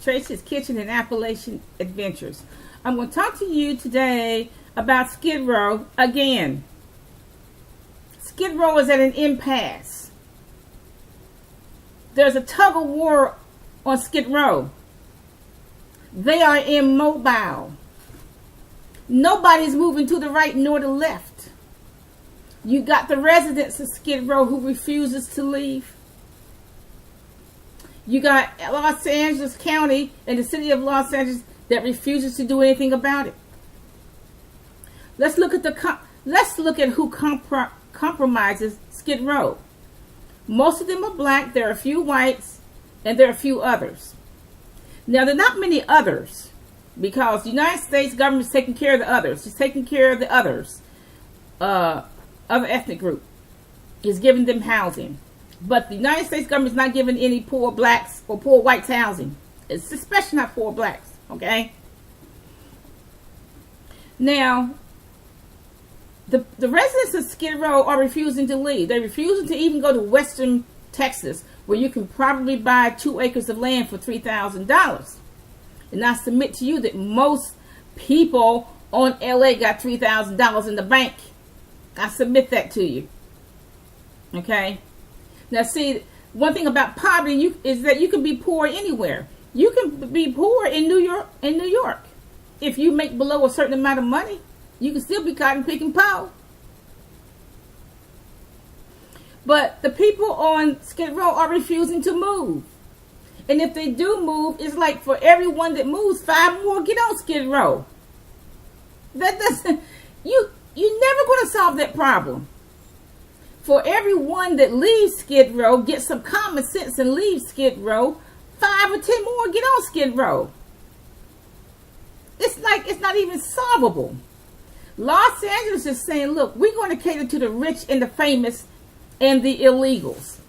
Tracy's Kitchen and Appalachian Adventures. I'm going to talk to you today about SkidRow again. SkidRow is at an impasse. There's a tug of war on SkidRow. They are immobile. Nobody's moving to the right nor the left. You got the residents of SkidRow who refuses to leave. You got Los Angeles County and the city of Los Angeles that refuses to do anything about it. Let's look at who compromises SkidRow. Most of them are black. There are a few whites, and there are a few others. Now, there are not many others because the United States government is taking care of the others. It's taking care of the others. Other ethnic group is giving them housing. But the United States government is not giving any poor blacks or poor whites housing. It's especially not poor blacks, okay? Now, the residents of SkidRow are refusing to leave. They're refusing to even go to Western Texas, where you can probably buy 2 acres of land for $3,000. And I submit to you that most people on LA got $3,000 in the bank. I submit that to you. Okay? Now, see, one thing about poverty is that you can be poor anywhere. You can be poor in New York. If you make below a certain amount of money, you can still be cotton picking poor. But the people on SkidRow are refusing to move. And if they do move, it's like for every one that moves, 5 more get on SkidRow. That doesn't, you're never going to solve that problem. For every one that leaves SkidRow, get some common sense and leave SkidRow, 5 or 10 more get on SkidRow. It's not even solvable. Los Angeles is saying, look, we're going to cater to the rich and the famous and the illegals.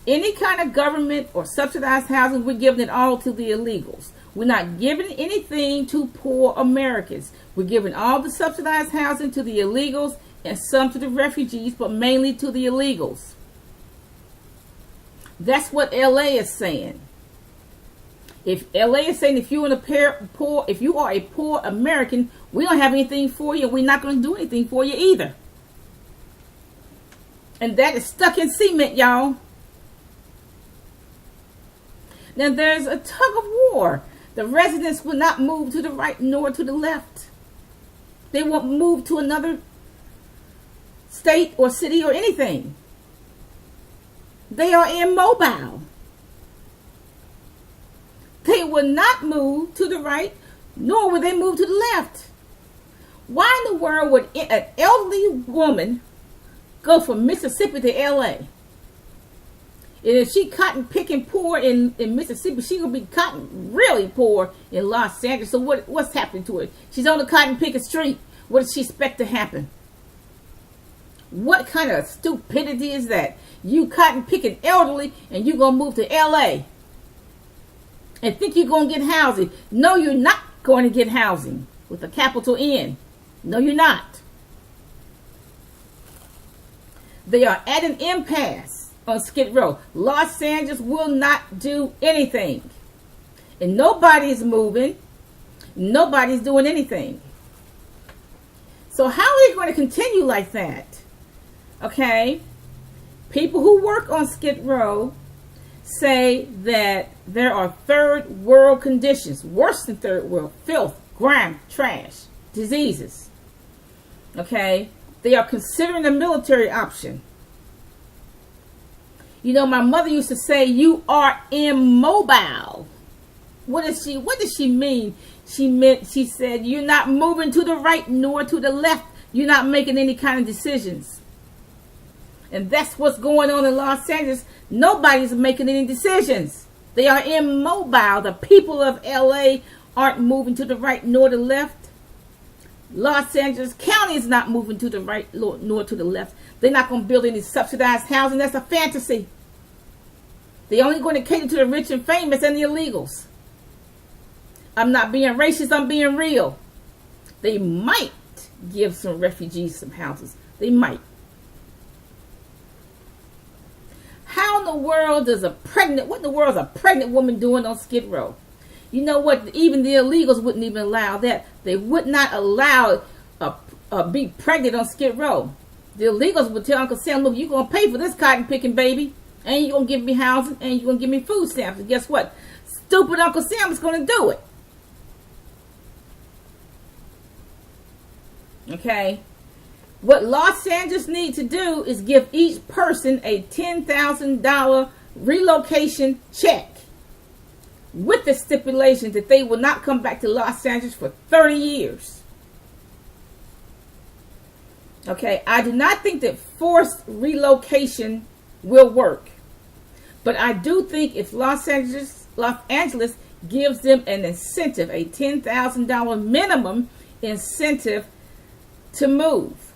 Any kind of government or subsidized housing, we're giving it all to the illegals. We're not giving anything to poor Americans. We're giving all the subsidized housing to the illegals and some to the refugees, but mainly to the illegals. That's what LA is saying. If LA is saying if you are a poor American, we don't have anything for you, and we're not going to do anything for you either. And that is stuck in cement, y'all. Now there's a tug of war. The residents will not move to the right nor to the left. They won't move to another state or city or anything. They are immobile. They will not move to the right, nor will they move to the left. Why in the world would an elderly woman go from Mississippi to LA? And if she cotton picking poor in Mississippi, she gonna be cotton really poor in Los Angeles. So what's happening to her? She's on the cotton picking street. What does she expect to happen? What kind of stupidity is that? You cotton picking elderly and you gonna move to LA and think you're gonna get housing. No, you're not going to get housing with a capital N. No, you're not. They are at an impasse on SkidRow. Los Angeles will not do anything. And nobody's moving. Nobody's doing anything. So how are they going to continue like that? Okay? People who work on SkidRow say that there are third world conditions, worse than third world, filth, grime, trash, diseases. Okay? They are considering a military option. You know, my mother used to say, you are immobile. What does she mean? She said, you're not moving to the right nor to the left. You're not making any kind of decisions. And that's what's going on in Los Angeles. Nobody's making any decisions. They are immobile. The people of LA aren't moving to the right nor the left. Los Angeles County is not moving to the right nor to the left. They're not going to build any subsidized housing. That's a fantasy. They're only going to cater to the rich and famous and the illegals. I'm not being racist. I'm being real. They might give some refugees some houses. They might. How in the world what in the world is a pregnant woman doing on SkidRow? You know what? Even the illegals wouldn't even allow that. They would not allow be pregnant on Skid Row. The illegals would tell Uncle Sam, look, you're going to pay for this cotton picking, baby. And you're going to give me housing. And you're going to give me food stamps. And guess what? Stupid Uncle Sam is going to do it. Okay? What Los Angeles needs to do is give each person a $10,000 relocation check, with the stipulation that they will not come back to Los Angeles for 30 years. Okay, I do not think that forced relocation will work. But I do think if Los Angeles gives them an incentive, a $10,000 minimum incentive to move,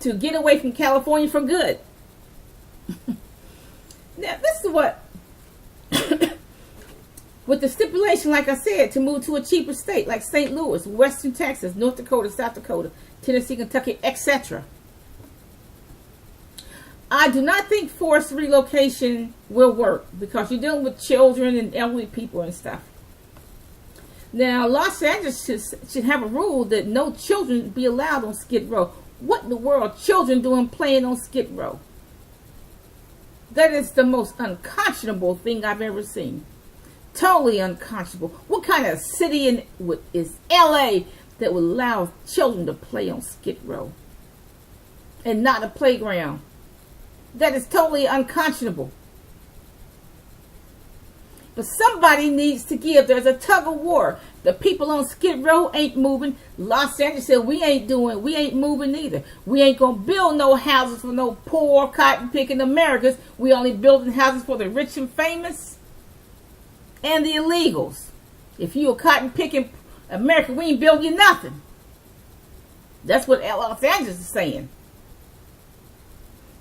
to get away from California for good. Now, this is what, with the stipulation, like I said, to move to a cheaper state like St. Louis, Western Texas, North Dakota, South Dakota, Tennessee, Kentucky, etc. I do not think forced relocation will work because you're dealing with children and elderly people and stuff. Now, Los Angeles should have a rule that no children be allowed on Skid Row. What in the world are children doing playing on Skid Row? That is the most unconscionable thing I've ever seen. Totally unconscionable. What kind of city is LA that would allow children to play on Skid Row and not a playground? That is totally unconscionable. But somebody needs to give. There's a tug of war. The people on Skid Row ain't moving. Los Angeles said we ain't moving either. We ain't gonna build no houses for no poor cotton picking Americans. We only building houses for the rich and famous and the illegals. If you a cotton picking American, we ain't building you nothing. That's what Los Angeles is saying.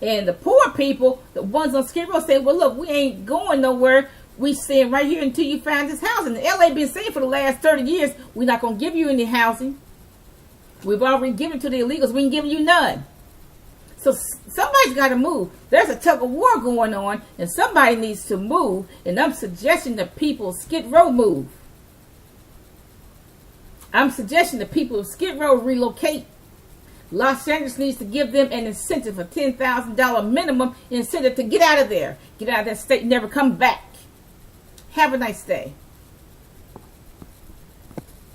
And the poor people, the ones on Skid Row, say, well, look, we ain't going nowhere. We staying right here until you find this housing. The LA been saying for the last 30 years, we're not going to give you any housing. We've already given to the illegals. We ain't giving you none. So somebody's got to move. There's a tug of war going on, and somebody needs to move. And I'm suggesting that people of Skid Row move. I'm suggesting that people of Skid Row relocate. Los Angeles needs to give them an incentive, a $10,000 minimum incentive to get out of there. Get out of that state and never come back. Have a nice day.